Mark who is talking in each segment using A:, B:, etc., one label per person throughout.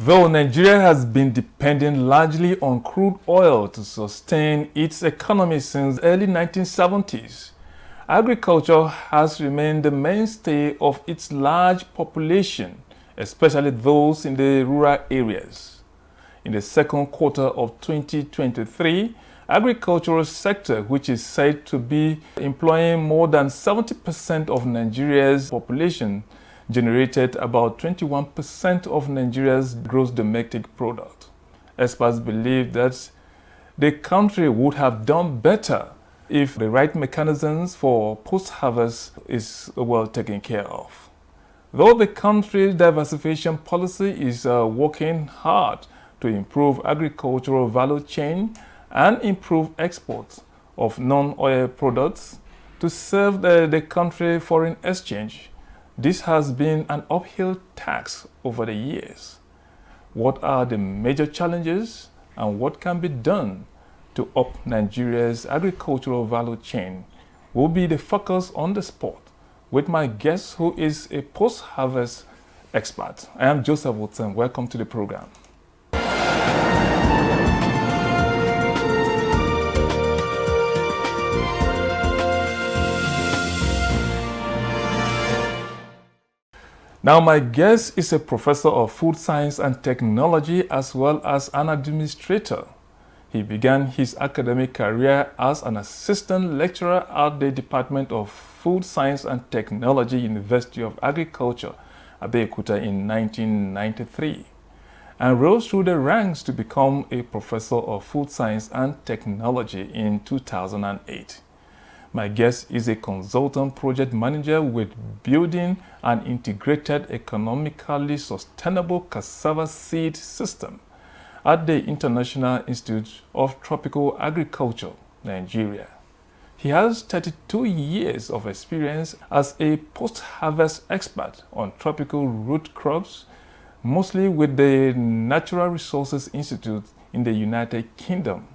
A: Though Nigeria has been depending largely on crude oil to sustain its economy since the early 1970s, agriculture has remained the mainstay of its large population, especially those in the rural areas. In the second quarter of 2023, agricultural sector, which is said to be employing more than 70% of Nigeria's population, generated about 21% of Nigeria's gross domestic product. Experts believe that the country would have done better if the right mechanisms for post-harvest is well taken care of. Though the country's diversification policy is working hard to improve agricultural value chain and improve exports of non-oil products to serve the country foreign exchange, this has been an uphill task over the years. What are the major challenges and what can be done to up Nigeria's agricultural value chain will be the focus on the spot with my guest, who is a post-harvest expert. I am Joseph Woodson. Welcome to the program. Now, my guest is a professor of food science and technology as well as an administrator. He began his academic career as an assistant lecturer at the Department of Food Science and Technology, University of Agriculture, Abeokuta in 1993, and rose through the ranks to become a professor of food science and technology in 2008. My guest is a consultant project manager with building an integrated economically sustainable cassava seed system at the International Institute of Tropical Agriculture, Nigeria. He has 32 years of experience as a post-harvest expert on tropical root crops, mostly with the Natural Resources Institute in the United Kingdom,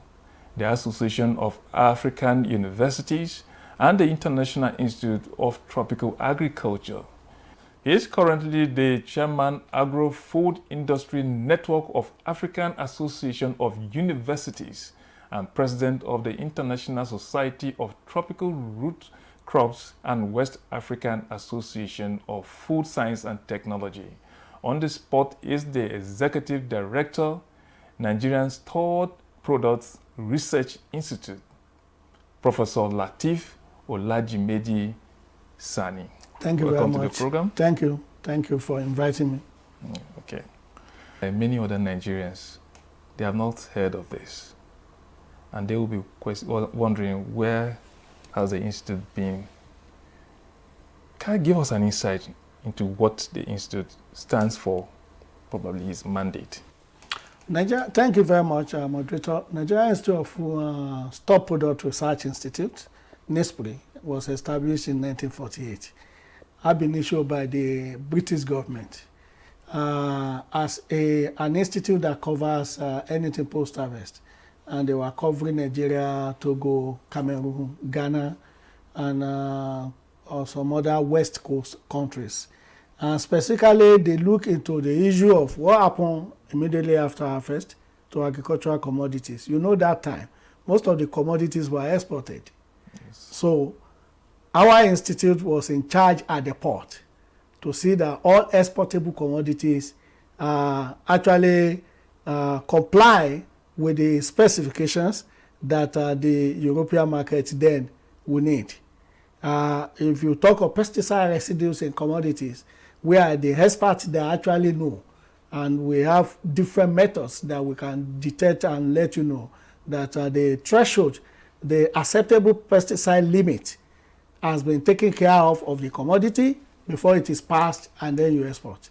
A: the Association of African Universities, and the International Institute of Tropical Agriculture. He is currently the chairman Agro-Food Industry Network of African Association of Universities and president of the International Society of Tropical Root Crops and West African Association of Food Science and Technology. On the spot is the executive director, Nigerian Stored Products Research Institute, Professor Lateef Sanni.
B: Thank you
A: Welcome
B: very much.
A: To the program.
B: Thank you. Thank you for inviting me.
A: Okay. Many other Nigerians, they have not heard of this. And they will be wondering, where has the Institute been? Can you give us an insight into what the Institute stands for, probably its mandate?
B: Thank you very much, moderator. Nigeria Institute of Stored Product Research Institute, Nspri, was established in 1948, ab initio by the British government as an institute that covers anything post-harvest. And they were covering Nigeria, Togo, Cameroon, Ghana, and some other West Coast countries. And specifically, they look into the issue of what happened immediately after harvest to agricultural commodities. You know, that time, most of the commodities were exported. Yes. So our institute was in charge at the port to see that all exportable commodities actually comply with the specifications that the European market then will need. If you talk of pesticide residues in commodities, we are the experts that actually know, and we have different methods that we can detect and let you know that the threshold, the acceptable pesticide limit, has been taken care of the commodity before it is passed and then you export.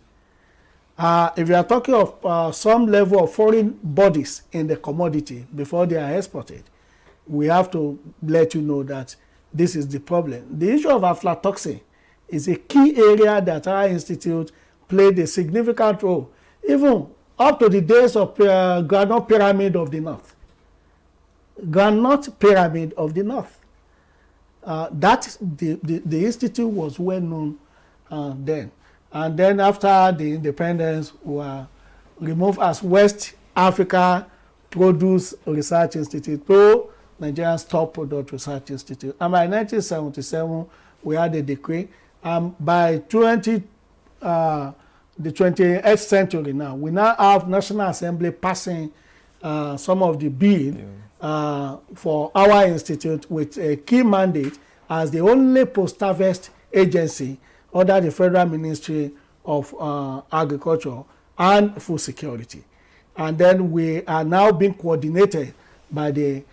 B: If you are talking of some level of foreign bodies in the commodity before they are exported, we have to let you know that this is the problem. The issue of aflatoxin is a key area that our institute played a significant role, even up to the days of Groundnut Pyramid of the North. Groundnut Pyramid of the North. The institute was well known then. And then after the independence, we were removed as West Africa Produce Research Institute, pro Nigerian Stock Product Research Institute. And by 1977, we had a decree. By the 28th century now, we now have National Assembly passing some of the bill for our institute with a key mandate as the only post-harvest agency under the Federal Ministry of Agriculture and Food Security. And then we are now being coordinated by the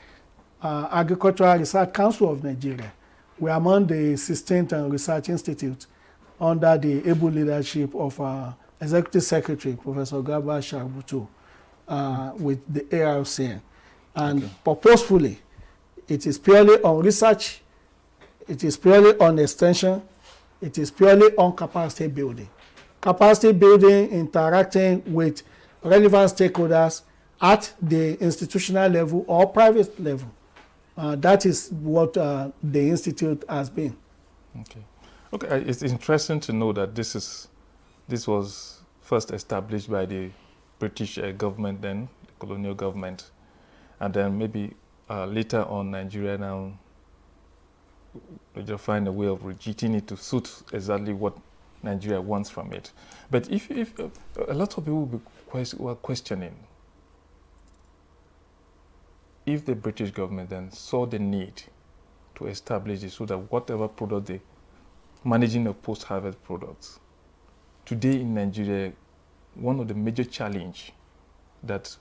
B: Agricultural Research Council of Nigeria. We are among the 16th research institutes under the able leadership of Executive Secretary, Professor Gaba Shabutu, with the ARCN. And purposefully, it is purely on research, it is purely on extension, it is purely on capacity building. Capacity building, interacting with relevant stakeholders at the institutional level or private level. That is what the institute has been.
A: Okay. It's interesting to know that this was first established by the British government, then the colonial government, and then maybe later on Nigeria now we just find a way of rejigging it to suit exactly what Nigeria wants from it. But if a lot of people were questioning if the British government then saw the need to establish it so that whatever product they managing of post-harvest products. Today in Nigeria, one of the major challenge that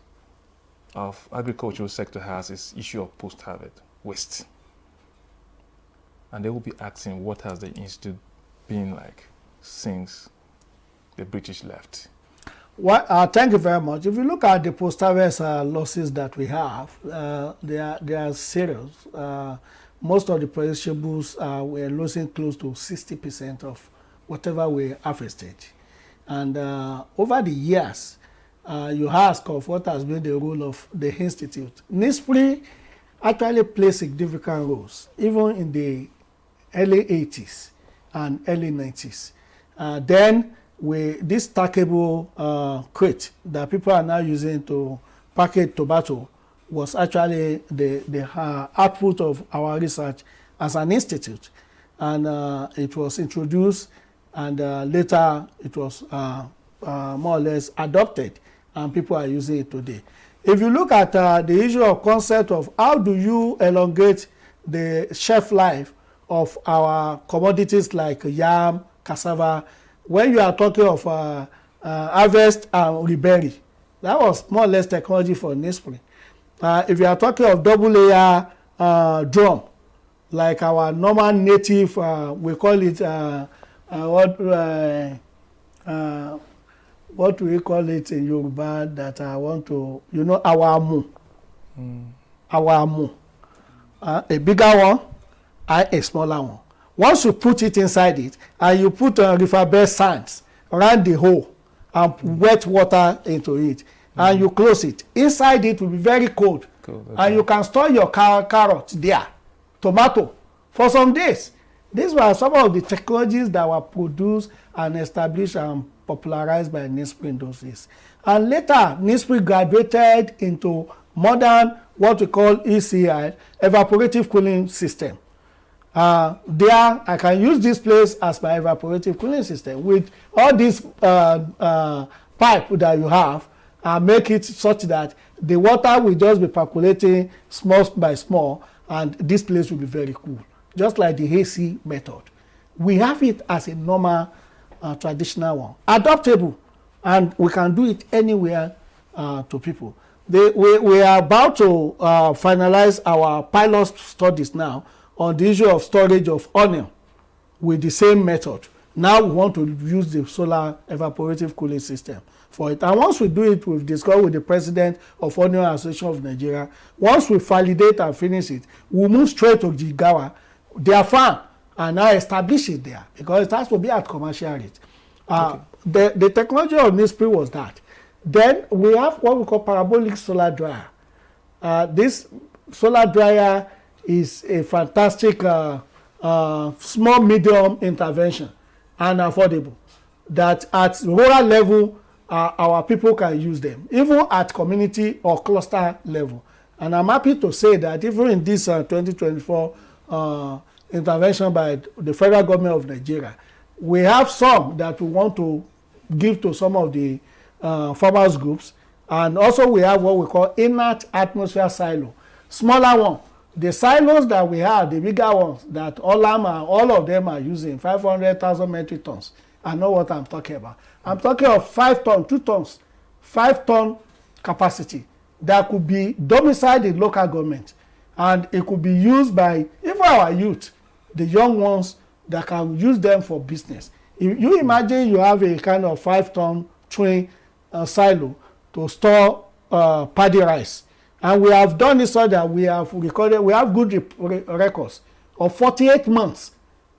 A: our agricultural sector has is issue of post-harvest waste. And they will be asking what has the institute been like since the British left.
B: Well, thank you very much. If you look at the post-harvest losses that we have, they are serious. Most of the perishables we're losing close to 60% of whatever we harvested. And over the years, you ask of what has been the role of the institute. Nspri actually plays significant roles, even in the early 80s and early 90s. Then this stackable crate that people are now using to package tomato was actually the output of our research as an institute. And it was introduced, and later it was more or less adopted, and people are using it today. If you look at the issue of concept of how do you elongate the shelf life of our commodities like yam, cassava, when you are talking of harvest and rebury, that was more or less technology for Nspri. If you are talking of double layer drum, like our normal native, we call it what do we call it in Yoruba that I want to, awamu. Awamu. A bigger one and a smaller one. Once you put it inside it, and you put riverbed sands around the hole and wet water into it, and you close it, inside it will be very cold. And you can store your carrot there, tomato, for some days. These were some of the technologies that were produced and established and popularized by Nspri in those days. And later, Nspri graduated into modern, what we call ECI, evaporative cooling system. There, I can use this place as my evaporative cooling system with all these pipe that you have, and make it such that the water will just be percolating small by small, and this place will be very cool, just like the AC method. We have it as a normal traditional one, adaptable, and we can do it anywhere to people. We are about to finalize our pilot studies now on the issue of storage of onion with the same method. Now we want to use the solar evaporative cooling system for it. And once we do it, we've discussed with the president of Onion Association of Nigeria. Once we validate and finish it, we'll move straight to Jigawa, their farm, and now establish it there, because it has to be at commercial rate. The technology of Nspri was that. Then we have what we call parabolic solar dryer. This solar dryer is a fantastic small medium intervention and affordable, that at rural level our people can use them, even at community or cluster level. And I'm happy to say that even in this 2024 intervention by the federal government of Nigeria, we have some that we want to give to some of the farmers groups. And also we have what we call inert atmosphere silo, smaller one. The silos that we have, the bigger ones that all of them are using, 500,000 metric tons. I know what I'm talking about. I'm talking of 5 ton, 2 tons, 5 ton capacity that could be domiciled in local government. And it could be used by even our youth, the young ones that can use them for business. You imagine you have a kind of 5 ton twin silo to store paddy rice. And we have done this so that we have recorded, we have good records of 48 months.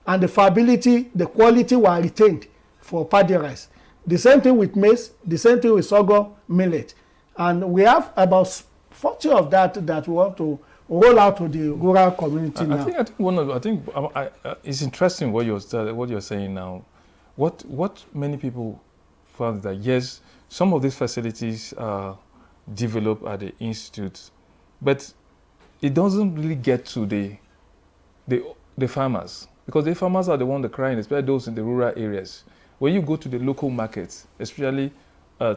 B: And the viability, the quality were retained for paddy rice. The same thing with maize, the same thing with sorghum, millet. And we have about 40 of that we want to roll out to the rural community now.
A: I think it's interesting what you're saying now. What many people found that yes, some of these facilities are developed at the institute, but it doesn't really get to the farmers, because the farmers are the ones that are crying, especially those in the rural areas. When you go to the local markets, especially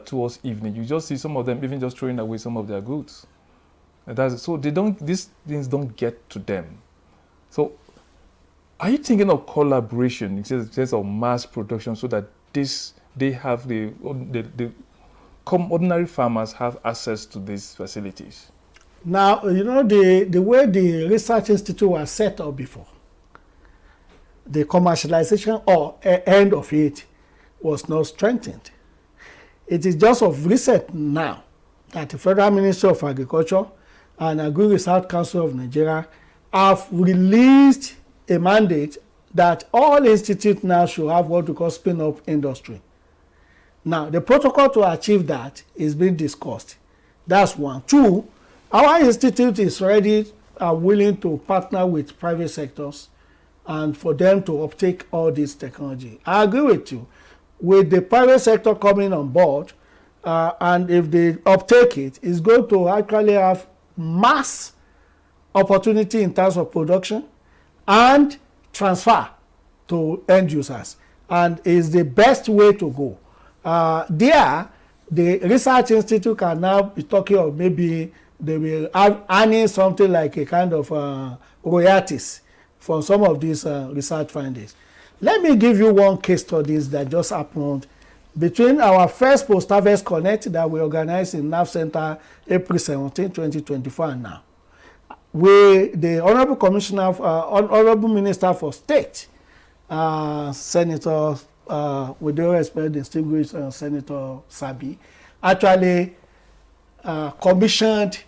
A: towards evening, you just see some of them even just throwing away some of their goods. So these things don't get to them. So are you thinking of collaboration in terms of mass production so that they have the ordinary farmers have access to these facilities?
B: Now, you know, the way the research institute was set up before, the commercialization or end of it was not strengthened. It is just of recent now that the Federal Ministry of Agriculture and Agri-Research Council of Nigeria have released a mandate that all institutes now should have what we call spin-off industry. Now, the protocol to achieve that is being discussed. That's one. Two, our institute is ready and willing to partner with private sectors and for them to uptake all this technology. I agree with you. With the private sector coming on board, and if they uptake it, it's going to actually have mass opportunity in terms of production and transfer to end users, and is the best way to go. The research institute can now be talking of maybe they will have earning something like a kind of royalties from some of these research findings. Let me give you one case study that just happened between our first post-harvest connect that we organized in NAF Center April 17, 2024 and now. The Honorable Commissioner, Honorable Minister for State, Senator, with due respect, distinguished Senator Sabi, actually commissioned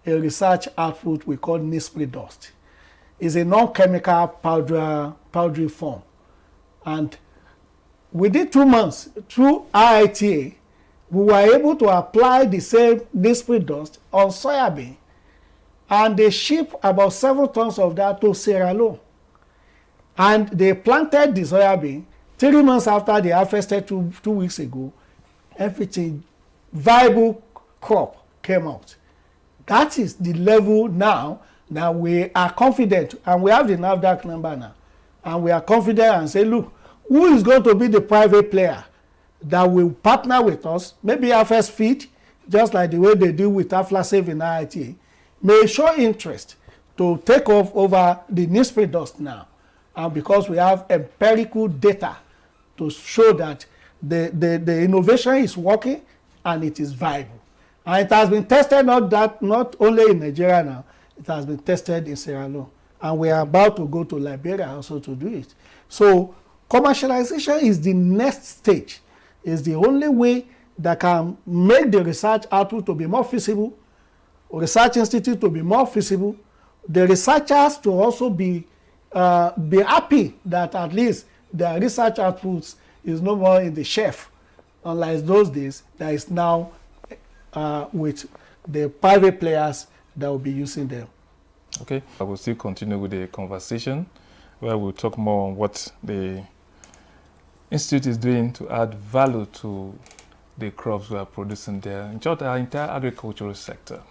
B: a research output we call Nspri dust. It's a non-chemical powdery form. And within 2 months, through IITA, we were able to apply the same Nspri dust on soybean. And they shipped about 7 tons of that to Sierra Leone. And they planted the soybean 3 months after they harvested 2 weeks ago. Everything, viable crop came out. That is the level now that we are confident, and we have the NAFDAC number now. And we are confident and say, look, who is going to be the private player that will partner with us, maybe Harvest Feed, just like the way they do with Aflasafe in IITA, may show interest to take off over the Nspri dust now. And because we have empirical data to show that the innovation is working and it is viable. And it has been tested not only in Nigeria now, it has been tested in Sierra Leone. And we are about to go to Liberia also to do it. So commercialization is the next stage. It's the only way that can make the research output to be more feasible, research institute to be more feasible, the researchers to also be happy that at least their research outputs is no more in the shelf, unlike those days that is now with the private players that will be using them.
A: Okay, I will still continue with the conversation where we'll talk more on what the Institute is doing to add value to the crops we are producing there, in short, our entire agricultural sector.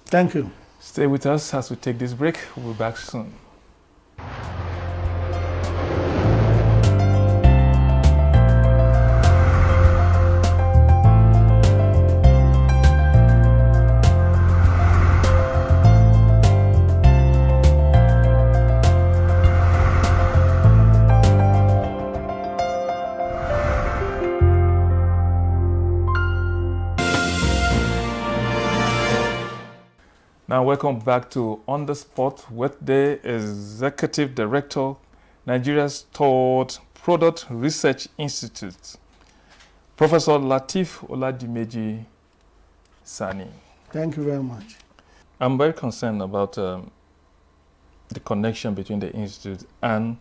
B: Thank you.
A: Stay with us as we take this break. We'll be back soon. Now, welcome back to On the Spot with the Executive Director, Nigeria's third Product Research Institute, Professor Lateef Sanni.
B: Thank you very much.
A: I'm very concerned about the connection between the institute and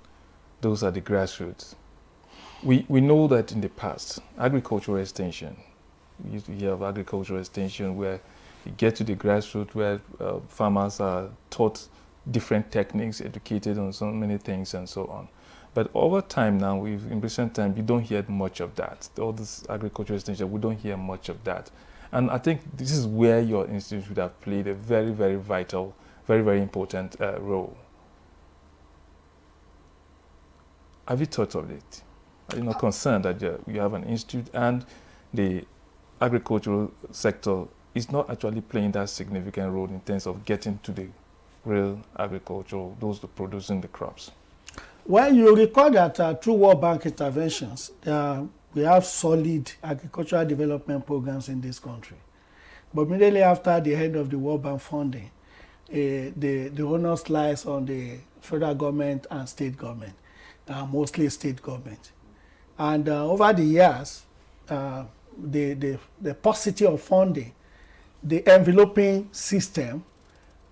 A: those at the grassroots. We know that in the past, agricultural extension, we used to hear of agricultural extension where you get to the grassroots where farmers are taught different techniques, educated on so many things and so on. But over time now, in recent time, you don't hear much of that. All this agricultural extension, we don't hear much of that. And I think this is where your institute would have played a very, very vital, very, very important role. Have you thought of it? Are you not concerned that you have an institute and the agricultural sector is not actually playing that significant role in terms of getting to the real agriculture, those producing the crops?
B: Well, you recall that through World Bank interventions, we have solid agricultural development programs in this country. But immediately after the end of the World Bank funding, the onus lies on the federal government and state government, mostly state government. And over the years, the paucity of funding, the enveloping system,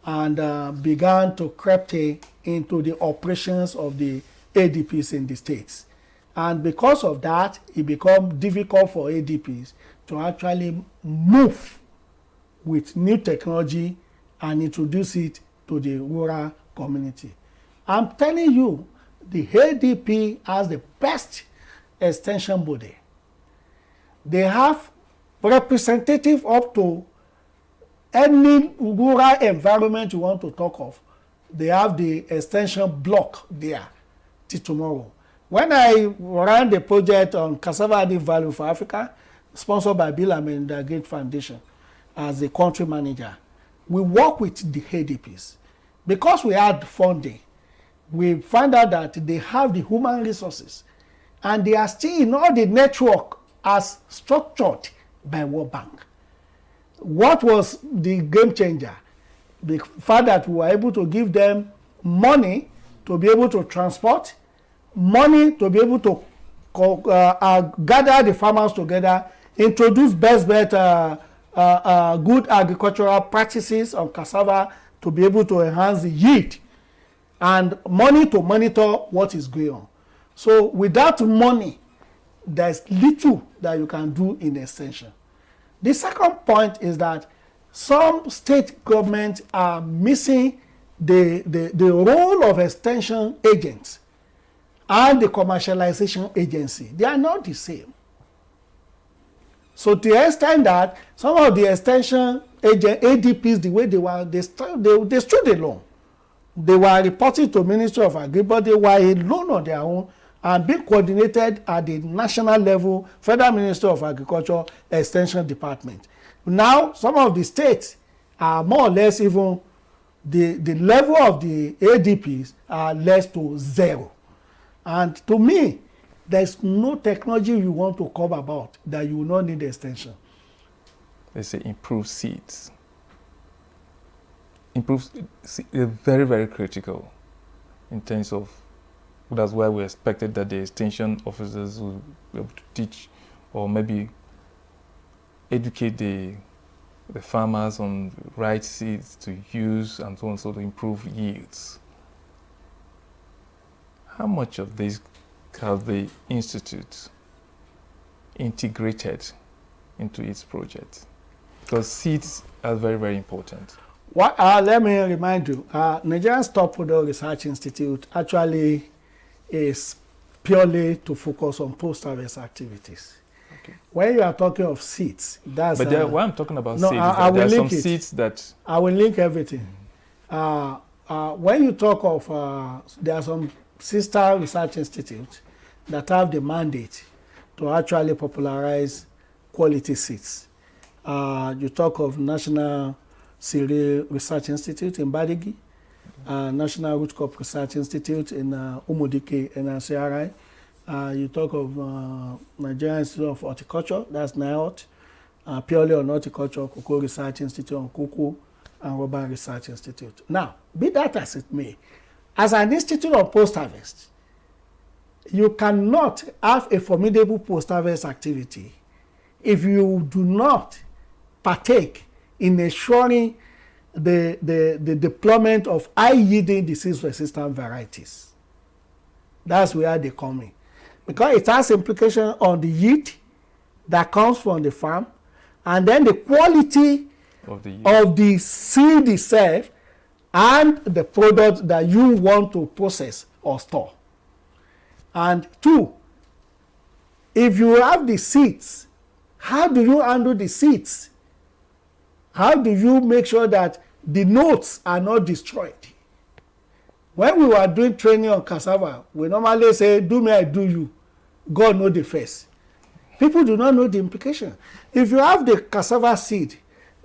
B: and began to creep into the operations of the ADPs in the states. And because of that, it became difficult for ADPs to actually move with new technology and introduce it to the rural community. I'm telling you, the ADP has the best extension body. They have representative up to any rural environment you want to talk of. They have the extension block there till tomorrow. When I ran the project on cassava added value for Africa, sponsored by Bill and Melinda Gates Foundation as the country manager, we work with the ADPs. Because we had funding, we found out that they have the human resources and they are still in all the network as structured by World Bank. What was the game changer? The fact that we were able to give them money to be able to transport, money to be able to gather the farmers together, introduce best bet good agricultural practices on cassava to be able to enhance the yield, and money to monitor what is going on. So without money, there's little that you can do in extension. The second point is that some state governments are missing the role of extension agents and the commercialization agency. They are not the same. So to the extent that some of the extension agent ADPs, the way they stood alone. They were reporting to Ministry of Agriculture, but they were alone on their own and being coordinated at the national level, Federal Ministry of Agriculture Extension Department. Now, some of the states are more or less even, the level of the ADPs are less to zero. And to me, there's no technology you want to come about that you will not need extension.
A: They say improve seeds. Improve is very, very critical in terms of, that's why we expected that the extension officers will be able to teach or maybe educate the farmers on right seeds to use and so on, so to improve yields. How much of this have the Institute integrated into its project? Because seeds are very, very important.
B: Let me remind you, Nigerian Stock Product Research Institute actually is purely to focus on post-harvest activities.
A: Okay.
B: When you are talking of seeds, that's...
A: But when I'm talking about
B: no,
A: seeds,
B: there
A: are some seeds that...
B: I will link everything. When you talk of... there are some sister research institutes that have the mandate to actually popularize quality seeds. You talk of National Cereal Research Institute in Badigi, National Root Crop Research Institute in Umudike and NCRI. You talk of Nigerian Institute of Horticulture, that's NIHOT, purely on horticulture, Cocoa Research Institute on cocoa, and Rubber Research Institute. Now, be that as it may, as an institute of post-harvest, you cannot have a formidable post-harvest activity if you do not partake in ensuring the deployment of high-yielding disease-resistant varieties. That's where they come in. Because it has implications on the yield that comes from the farm, and then the quality of the seed itself and the product that you want to process or store. And two, if you have the seeds, how do you handle the seeds? How do you make sure that the notes are not destroyed? When we were doing training on cassava, we normally say, do me, I do you. God know the first. People do not know the implication. If you have the cassava seed,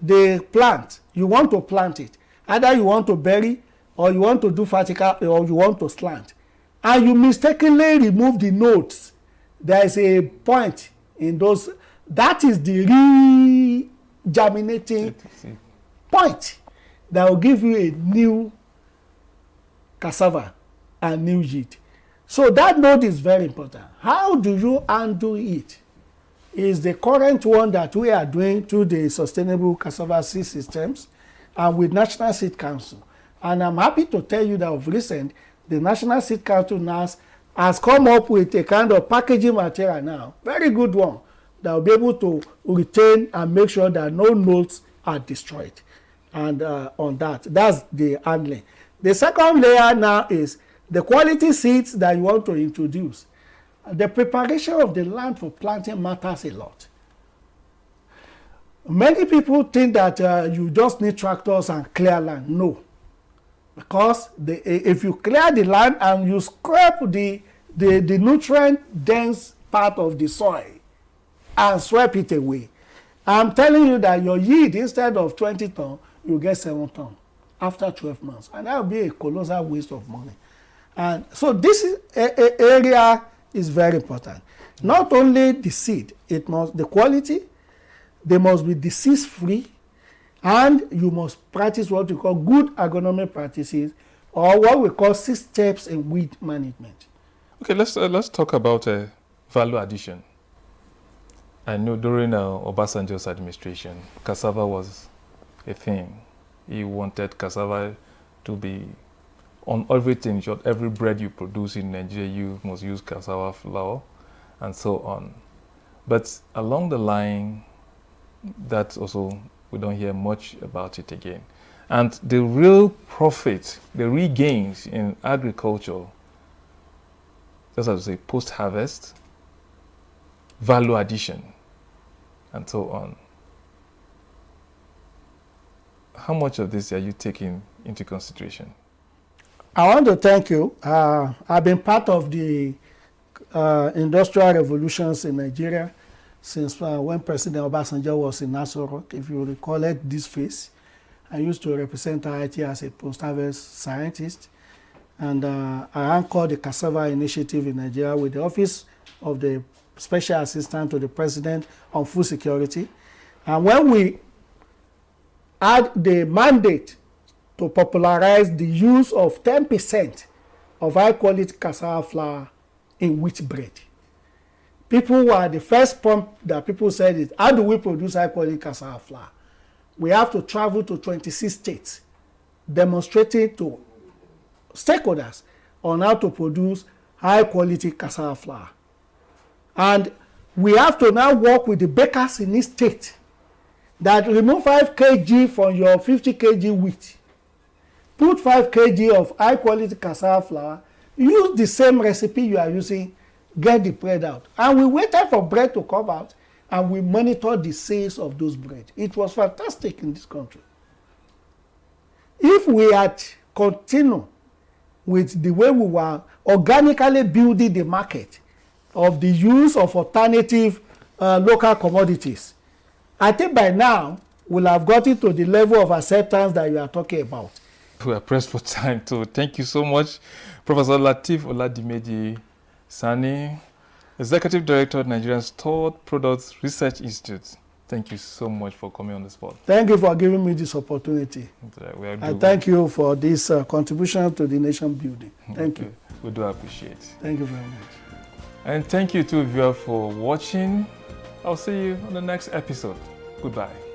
B: the plant, you want to plant it. Either you want to bury, or you want to do vertical, or you want to slant. And you mistakenly remove the nodes. There is a point in those. That is the re-germinating point that will give you a new cassava and new yield. So that node is very important. How do you undo it? Is the current one that we are doing through the Sustainable Cassava Seed Systems and with National Seed Council. And I'm happy to tell you that of recent, the National Seed Council now has come up with a kind of packaging material now, very good one, that will be able to retain and make sure that no nodes are destroyed. And on that, that's the handling. The second layer now is the quality seeds that you want to introduce. The preparation of the land for planting matters a lot. Many people think that you just need tractors and clear land. No. Because if you clear the land and you scrape the nutrient-dense part of the soil and sweep it away, I'm telling you that your yield, instead of 20 tons, you get 7 tons after 12 months. And that will be a colossal waste of money. And so this area is very important. Not only the seed, the quality, they must be disease-free, and you must practice what we call good agronomic practices, or what we call 6 steps in weed management.
A: Okay, let's talk about value addition. I know during Obasanjo's administration, cassava was a thing. He wanted cassava to be on everything. Every bread you produce in Nigeria, you must use cassava flour, and so on. But along the line, that also, we don't hear much about it again. And the real profit, the real gains in agriculture, just as I say, post-harvest, value addition, and so on. How much of this are you taking into consideration?
B: I want to thank you. I've been part of the industrial revolutions in Nigeria since when President Obasanjo was in Nassau Rock. If you recollect this phase, I used to represent IIT as a post-harvest scientist. And I anchored the Cassava Initiative in Nigeria with the Office of the Special Assistant to the President on Food Security. And when we had the mandate to popularize the use of 10% of high-quality cassava flour in wheat bread, people were the first point that people said is, how do we produce high-quality cassava flour? We have to travel to 26 states, demonstrating to stakeholders on how to produce high-quality cassava flour. And we have to now work with the bakers in each state that remove 5 kg from your 50 kg wheat. Put 5 kg of high-quality cassava flour. Use the same recipe you are using get the bread out. And we waited for bread to come out, and we monitored the sales of those bread. It was fantastic in this country. If we had continued with the way we were organically building the market of the use of alternative local commodities, I think by now we'll have gotten to the level of acceptance that you are talking about.
A: We are pressed for time too. Thank you so much, Professor Lateef Sanni, Executive Director of Nigerian Stored Products Research Institute. Thank you so much for coming on the spot.
B: Thank you for giving me this opportunity. And thank you for this contribution to the nation building. Thank you.
A: We do appreciate it.
B: Thank you very much.
A: And thank you to viewers for watching. I'll see you on the next episode. Goodbye.